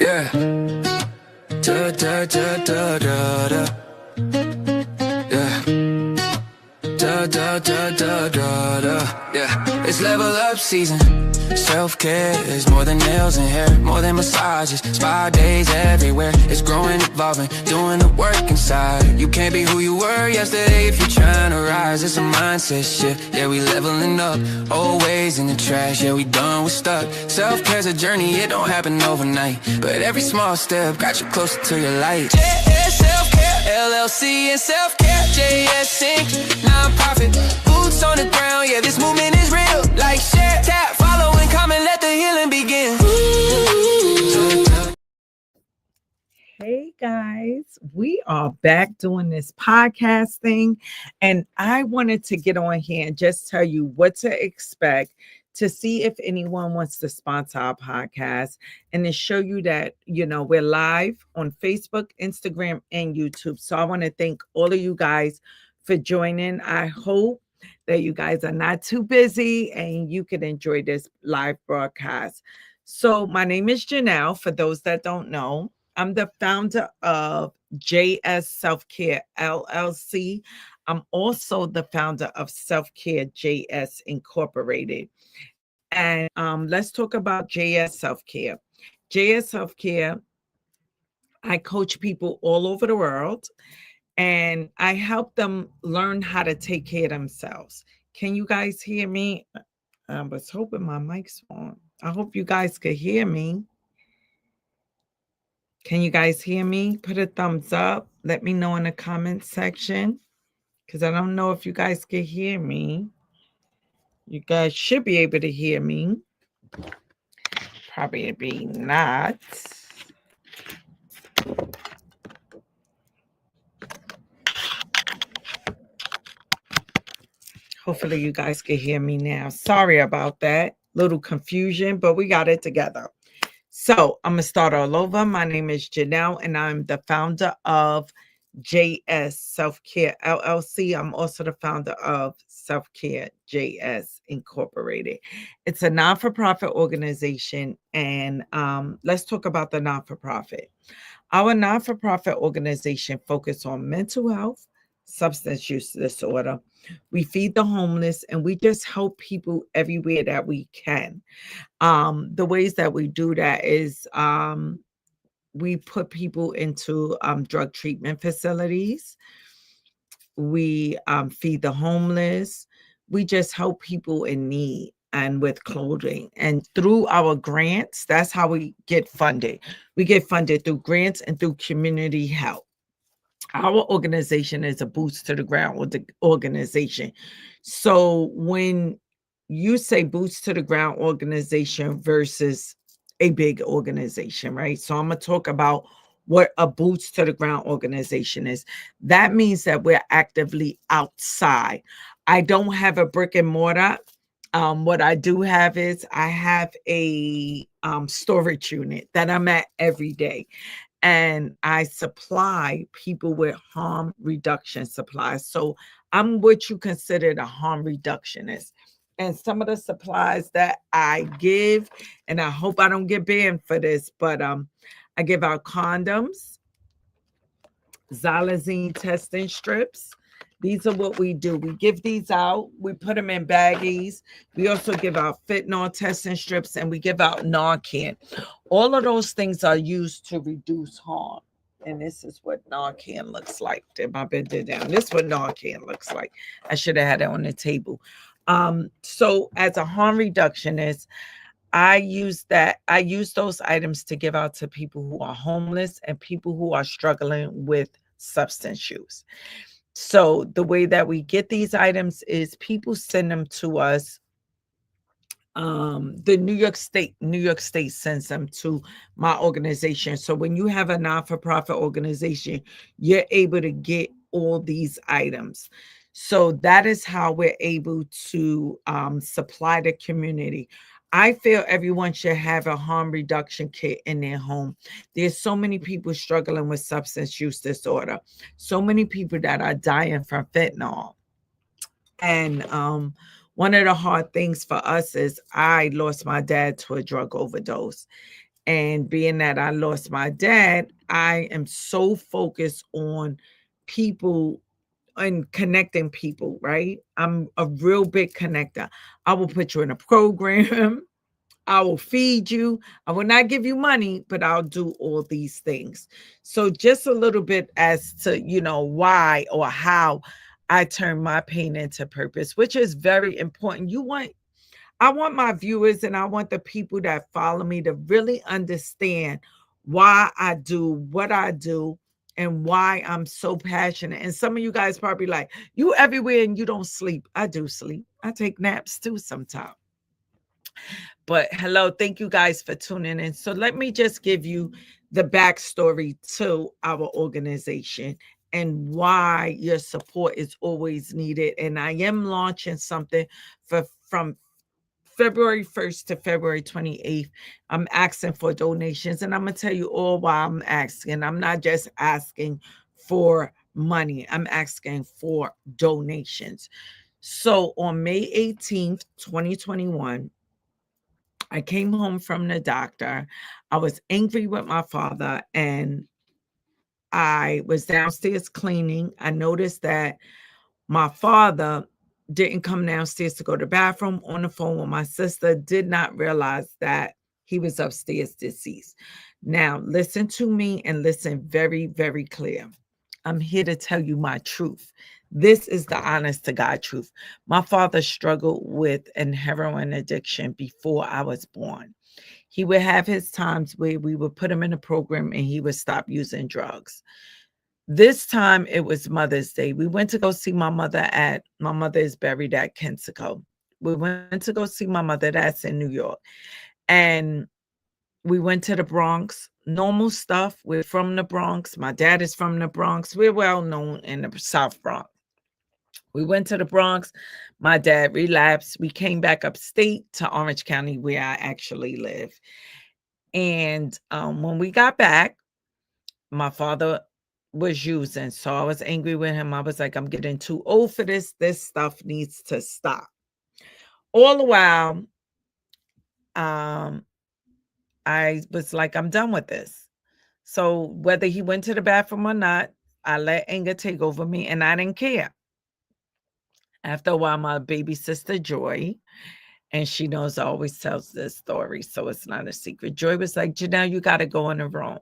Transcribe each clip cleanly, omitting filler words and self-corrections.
Yeah. Da da da da da da. Yeah. Da da da da da da. Yeah. It's level up season. Self-care is more than nails and hair, more than massages, spa days everywhere. It's growing, evolving, doing the work inside. You can't be who you were yesterday if you're trying to rise. It's a mindset shift, yeah, we leveling up. Old ways in the trash, yeah, we done with stuck. Self-care's a journey, it don't happen overnight, but every small step got you closer to your light. JS Self-Care, LLC and Self-Care, JS Inc., non-profit, boots on the ground, yeah, this movement is real. Like, share, tap, follow, and comment, let the healing begin. Hey guys, we are back doing this podcast thing, and I wanted to get on here and just tell you what to expect, to see if anyone wants to sponsor our podcast, and to show you that, we're live on Facebook, Instagram, and YouTube. So I want to thank all of you guys for joining. I hope that you guys are not too busy and you can enjoy this live broadcast. So my name is Janelle. For those that don't know, I'm the founder of JS Self-Care LLC. I'm also the founder of Self-Care JS Incorporated. And let's talk about JS Self-Care. JS Self-Care, I coach people all over the world, and I help them learn how to take care of themselves. Can you guys hear me? I was hoping my mic's on. I hope you guys could hear me. Can you guys hear me? Put a thumbs up. Let me know in the comment section, because I don't know if you guys can hear me. You guys should be able to hear me. Probably not. Hopefully you guys can hear me now. Sorry about that. Little confusion, but we got it together. So I'm going to start all over. My name is Janelle, and I'm the founder of JS Self-Care LLC. I'm also the founder of Self-Care JS Incorporated. It's a non-for-profit organization, and let's talk about the non-for-profit. Our non-for-profit organization focuses on mental health, substance use disorder. We feed the homeless, and we just help people everywhere that we can. The ways that we do that is we put people into drug treatment facilities. We feed the homeless. We just help people in need and with clothing. And through our grants, that's how we get funded. We get funded through grants and through community help. Our organization is a boots to the ground organization. So when you say boots to the ground organization versus a big organization, right? So I'm going to talk about what a boots to the ground organization is. That means that we're actively outside. I don't have a brick and mortar. What I do have is I have a storage unit that I'm at every day. And I supply people with harm reduction supplies. So I'm what you consider a harm reductionist. And some of the supplies that I give, and I hope I don't get banned for this, but I give out condoms, xylazine testing strips. These are what we do. We give these out. We put them in baggies. We also give out fentanyl testing strips, and we give out Narcan. All of those things are used to reduce harm. And this is what Narcan looks like. My bed did down. This is what Narcan looks like. I should have had it on the table. So as a harm reductionist, I use those items to give out to people who are homeless and people who are struggling with substance use. So the way that we get these items is people send them to us. The New York State sends them to my organization. So when you have a non-for-profit organization, you're able to get all these items. So that is how we're able to supply the community. I feel everyone should have a harm reduction kit in their home. There's so many people struggling with substance use disorder. So many people that are dying from fentanyl. And one of the hard things for us is I lost my dad to a drug overdose. And being that I lost my dad, I am so focused on people and connecting people, right? I'm a real big connector. I will put you in a program. I will feed you. I will not give you money, but I'll do all these things. So just a little bit as to, why or how I turn my pain into purpose, which is very important. I want my viewers and I want the people that follow me to really understand why I do what I do and why I'm so passionate. And some of you guys probably like, you everywhere and you don't sleep. I do sleep. I take naps too sometimes. But hello, thank you guys for tuning in. So let me just give you the backstory to our organization and why your support is always needed. And I am launching something from February 1st to February 28th. I'm asking for donations, and I'm going to tell you all why I'm asking. I'm not just asking for money, I'm asking for donations. So on May 18th, 2021, I came home from the doctor. I was angry with my father, and I was downstairs cleaning. I noticed that my father didn't come downstairs to go to the bathroom, on the phone with my sister, did not realize that he was upstairs deceased. Now, listen to me and listen very, very clear. I'm here to tell you my truth. This is the honest to God truth. My father struggled with an heroin addiction before I was born. He would have his times where we would put him in a program and he would stop using drugs. This time it was Mother's Day. We went to go see my mother my mother is buried at Kensico. We went to go see my mother, that's in New York. And we went to the Bronx, normal stuff. We're from the Bronx. My dad is from the Bronx. We're well known in the South Bronx. We went to the Bronx. My dad relapsed. We came back upstate to Orange County, where I actually live. And when we got back, my father was using. So I was angry with him. I was like, I'm getting too old for this. This stuff needs to stop. All the while, um, I was like, I'm done with this. So whether he went to the bathroom or not, I let anger take over me and I didn't care. After a while, my baby sister Joy, and she knows I always tells this story, so it's not a secret. Joy was like, Janelle, you got to go in the room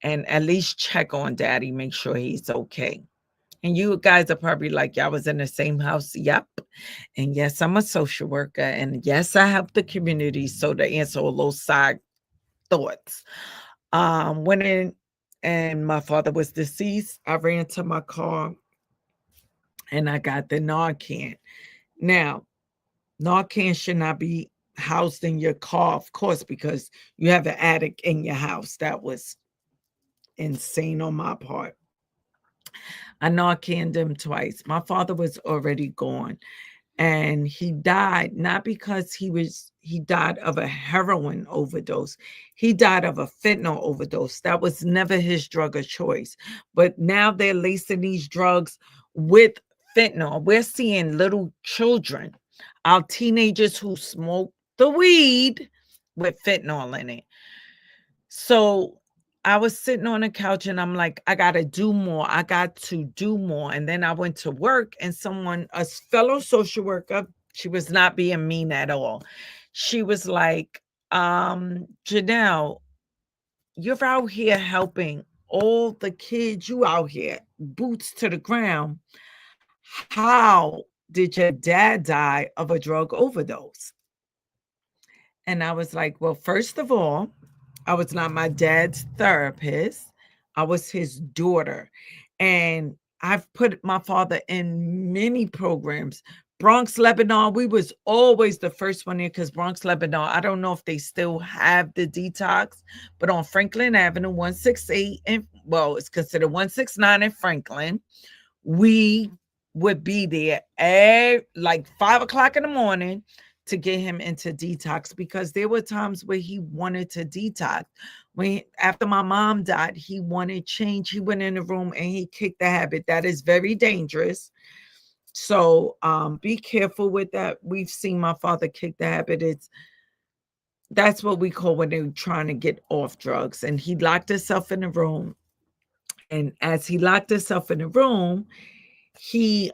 and at least check on daddy, make sure he's okay. And you guys are probably like, y'all was in the same house. Yep. And yes, I'm a social worker. And yes, I help the community. So to answer all those side thoughts. Went in and my father was deceased. I ran to my car and I got the Narcan. Now, Narcan should not be housed in your car, of course, because you have an addict in your house. That was insane on my part. I Narcaned him twice. My father was already gone. And he died not because he died of a heroin overdose. He died of a fentanyl overdose. That was never his drug of choice. But now they're lacing these drugs with fentanyl. We're seeing little children, our teenagers who smoke the weed with fentanyl in it. So I was sitting on the couch and I'm like, I got to do more. I got to do more. And then I went to work and a fellow social worker, she was not being mean at all. She was like, Janelle, you're out here helping all the kids. You out here, boots to the ground. How did your dad die of a drug overdose? And I was like, well, first of all, I was not my dad's therapist. I was his daughter. And I've put my father in many programs. Bronx, Lebanon, we was always the first one here because Bronx, Lebanon, I don't know if they still have the detox, but on Franklin Avenue, 168, and well, it's considered 169 in Franklin, we would be there at like 5 o'clock in the morning to get him into detox because there were times where he wanted to detox. When after my mom died, he wanted change. He went in the room and he kicked the habit. That is very dangerous. So be careful with that. We've seen my father kick the habit. That's what we call when they're trying to get off drugs. And he locked himself in a room. And as he locked himself in the room, he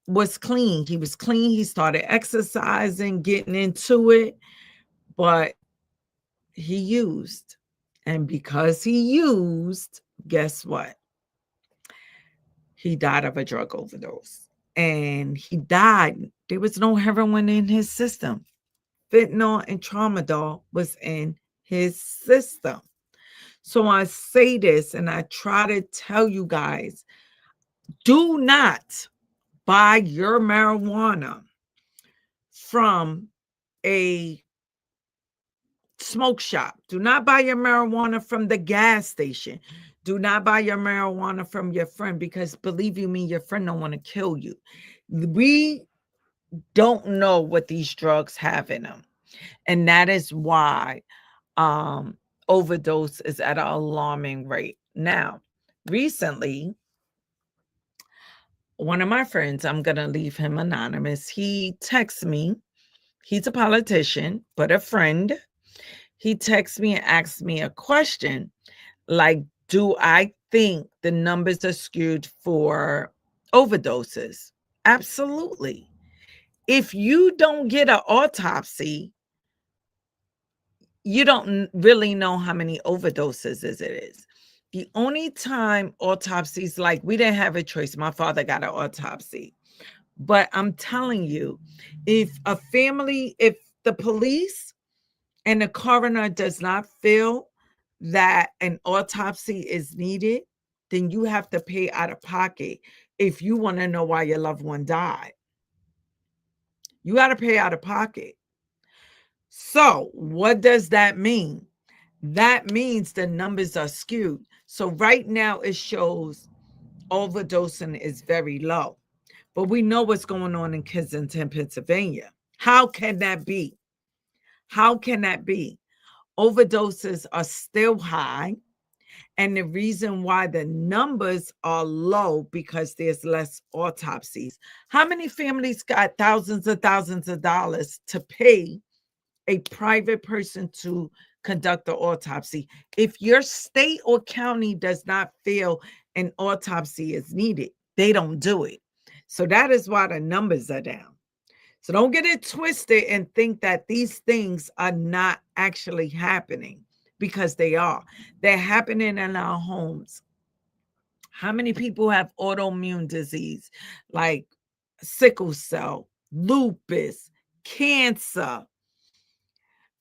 was clean. He was clean. He started exercising, getting into it, but he used. And because he used, guess what? He died of a drug overdose. And he died. There was no heroin in his system. Fentanyl and tramadol was in his system. So I say this and I try to tell you guys, do not buy your marijuana from a smoke shop. Do not buy your marijuana from the gas station. Do not buy your marijuana from your friend, because believe you me, your friend don't want to kill you. We don't know what these drugs have in them. And that is why um, overdose is at an alarming rate. Now, recently, one of my friends, I'm going to leave him anonymous, he texts me. He's a politician, but a friend. He texts me and asks me a question like, do I think the numbers are skewed for overdoses? Absolutely. If you don't get an autopsy, you don't really know how many overdoses it is. The only time autopsies, like we didn't have a choice. My father got an autopsy. But I'm telling you, if the police and the coroner does not feel that an autopsy is needed, then you have to pay out of pocket if you want to know why your loved one died. You got to pay out of pocket. So, what does that mean? That means the numbers are skewed. So, right now, it shows overdosing is very low. But we know what's going on in Kensington, Pennsylvania. How can that be? How can that be? Overdoses are still high. And the reason why the numbers are low because there's less autopsies. How many families got thousands of dollars to pay a private person to conduct the autopsy? If your state or county does not feel an autopsy is needed, they don't do it. So that is why the numbers are down. So don't get it twisted and think that these things are not actually happening, because they are. They're happening in our homes. How many people have autoimmune disease like sickle cell, lupus, cancer,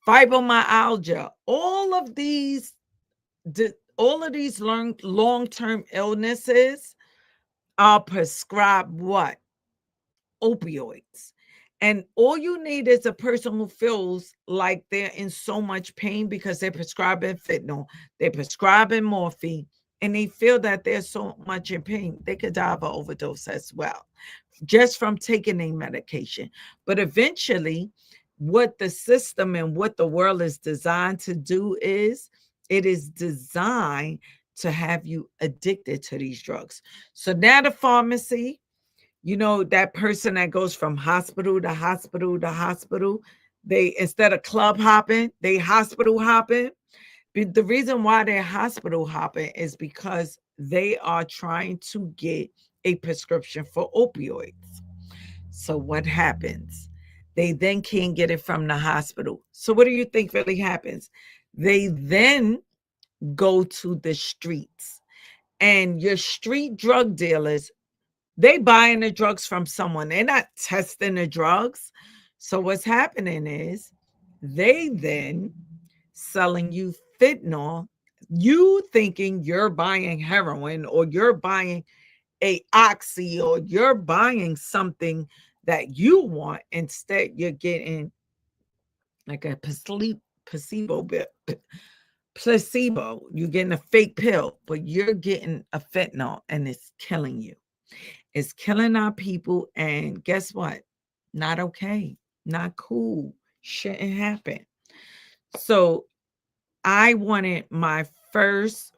fibromyalgia? All of these long-term illnesses are prescribed what? Opioids. And all you need is a person who feels like they're in so much pain because they're prescribing fentanyl, they're prescribing morphine, and they feel that they're so much in pain, they could die of an overdose as well, just from taking a medication. But eventually, what the system and what the world is designed to do is it is designed to have you addicted to these drugs. So now the pharmacy, that person that goes from hospital to hospital to hospital, they, instead of club hopping, they hospital hopping. The reason why they're hospital hopping is because they are trying to get a prescription for opioids. So what happens? They then can't get it from the hospital. So what do you think really happens? They then go to the streets, and your street drug dealers, they buying the drugs from someone. They're not testing the drugs. So what's happening is they then selling you fentanyl, you thinking you're buying heroin or you're buying a oxy or you're buying something that you want. Instead, you're getting like a placebo. You're getting a fake pill, but you're getting a fentanyl and it's killing you. It's killing our people. And guess what? Not okay. Not cool. Shouldn't happen. So I wanted my first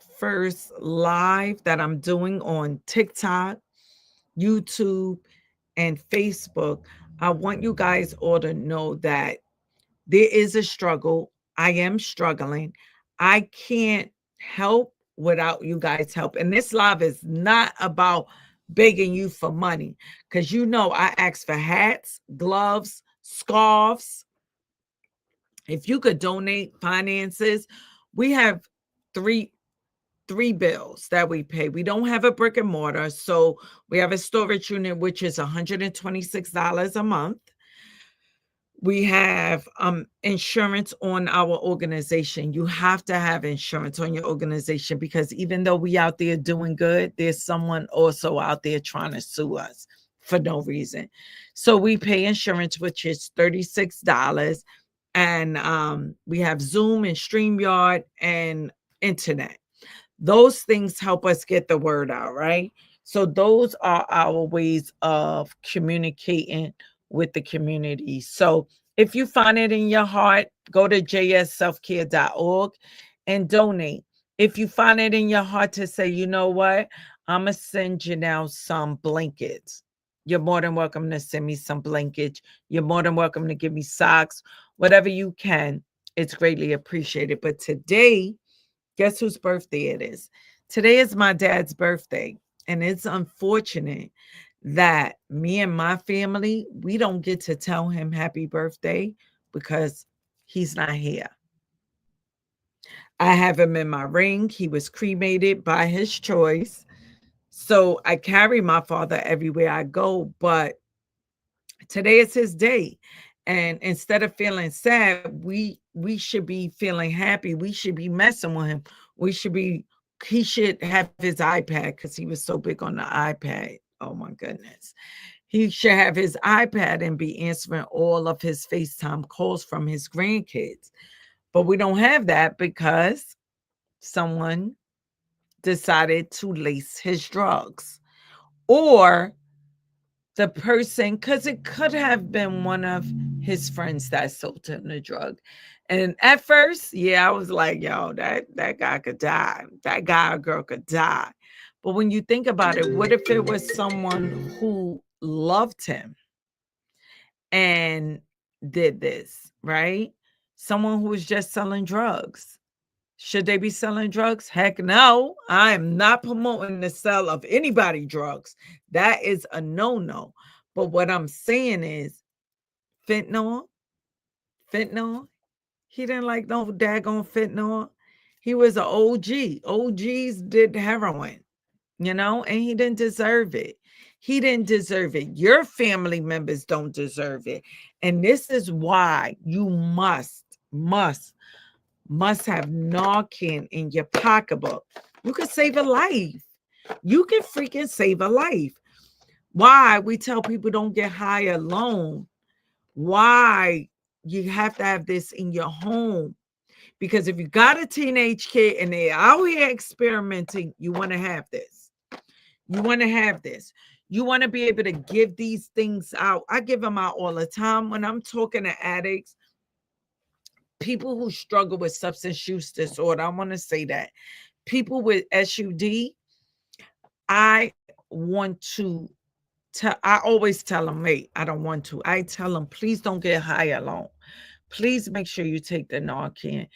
live that I'm doing on TikTok, YouTube, and Facebook. I want you guys all to know that There is a struggle. I am struggling. I can't help without you guys' help. And this live is not about begging you for money, because I ask for hats, gloves, scarves. If you could donate finances, we have three three bills that we pay. We don't have a brick and mortar, so we have a storage unit, which is $126 a month. We have insurance on our organization. You have to have insurance on your organization, because even though we out there doing good, there's someone also out there trying to sue us for no reason. So we pay insurance, which is $36. And we have Zoom and StreamYard and internet. Those things help us get the word out, right? So those are our ways of communicating with the community. So if you find it in your heart, go to jsselfcare.org and donate. If you find it in your heart to say, you know what, I'm going to send you now some blankets, you're more than welcome to send me some blankets. You're more than welcome to give me socks, whatever you can. It's greatly appreciated. But today, guess whose birthday it is? Today is my dad's birthday. And it's unfortunate that me and my family, we don't get to tell him happy birthday because he's not here. I have him in my ring. He was cremated by his choice. So I carry my father everywhere I go, but today is his day. And instead of feeling sad, we should be feeling happy. We should be messing with him. We should be He should have his iPad, because he was so big on the iPad. Oh my goodness. He should have his iPad and be answering all of his FaceTime calls from his grandkids. But we don't have that because someone decided to lace his drugs, or the person, because it could have been one of his friends that sold him the drug. And at first, yeah, I was like, yo, that guy could die. That guy or girl could die. But when you think about it, what if it was someone who loved him and did this, right? Someone who was just selling drugs. Should they be selling drugs? Heck no. I am not promoting the sale of anybody drugs. That is a no-no. But what I'm saying is fentanyl, fentanyl. He didn't like no daggone fentanyl. He was an OG. OGs did heroin, and he didn't deserve it. He didn't deserve it. Your family members don't deserve it. And this is why you must have Narcan in your pocketbook. You can save a life. You can freaking save a life. Why we tell people don't get high alone. Why you have to have this in your home. Because if you got a teenage kid and they're out here experimenting, you want to have this. You want to have this. You want to be able to give these things out. I give them out all the time when I'm talking to addicts, people who struggle with substance use disorder. I want to say that people with SUD, I want to tell, I always tell them, wait, I don't want to. I tell them, please don't get high alone. Please make sure you take the Narcan.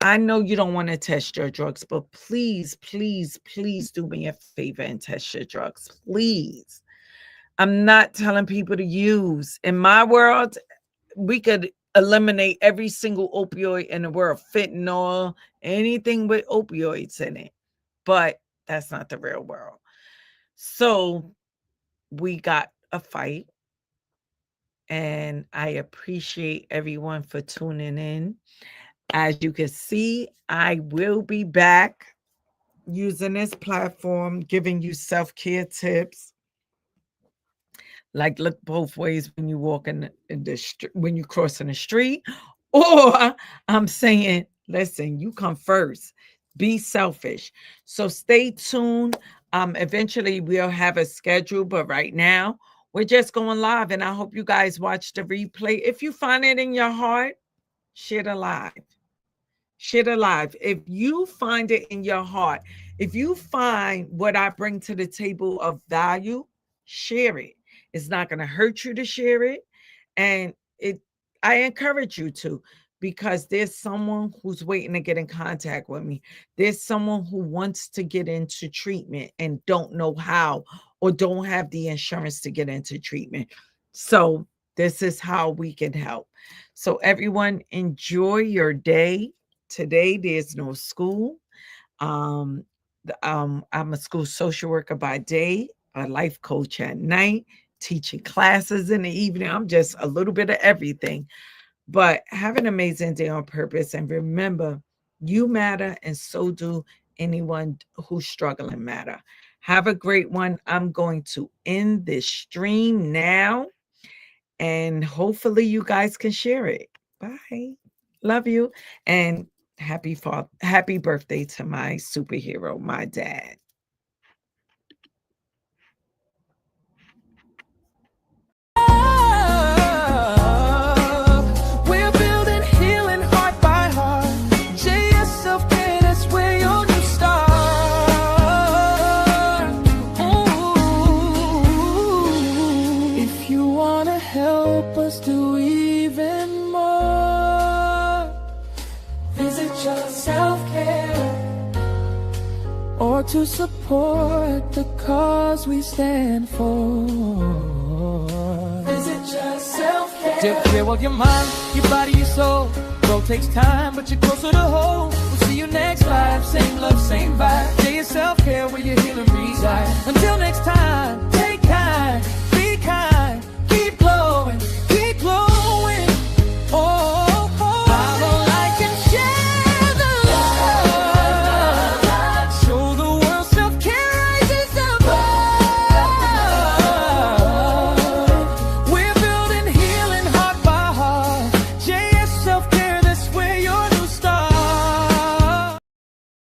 I know you don't want to test your drugs, but please, please, please do me a favor and test your drugs. Please. I'm not telling people to use. In my world, we could eliminate every single opioid in the world, fentanyl, anything with opioids in it. But that's not the real world. So we got a fight. And I appreciate everyone for tuning in. As you can see, I will be back using this platform, giving you self-care tips. Like, look both ways when you walk in the when you crossing the street, or I'm saying, listen, you come first. Be selfish. So stay tuned. Eventually we'll have a schedule, but right now we're just going live, and I hope you guys watch the replay. If you find it in your heart, share the live. Share the live. If you find it in your heart, if you find what I bring to the table of value, share it. It's not going to hurt you to share it. And I encourage you to, because there's someone who's waiting to get in contact with me. There's someone who wants to get into treatment and don't know how, or don't have the insurance to get into treatment. So this is how we can help. So everyone, enjoy your day. Today there's no school. Um, I'm a school social worker by day, a life coach at night, teaching classes in the evening. I'm just a little bit of everything. But have an amazing day on purpose. And remember, you matter, and so do anyone who's struggling matter. Have a great one. I'm going to end this stream now, and hopefully you guys can share it. Bye. Love you. And happy birthday to my superhero, my dad. We're building healing heart by heart. JS Self-Care, that's where your new start. Ooh. If you wanna help us do even more, visit your self-care, or to support the cause we stand for. Visit your self-care. Take care of your mind, your body, your soul. Growth takes time, but you're closer to home.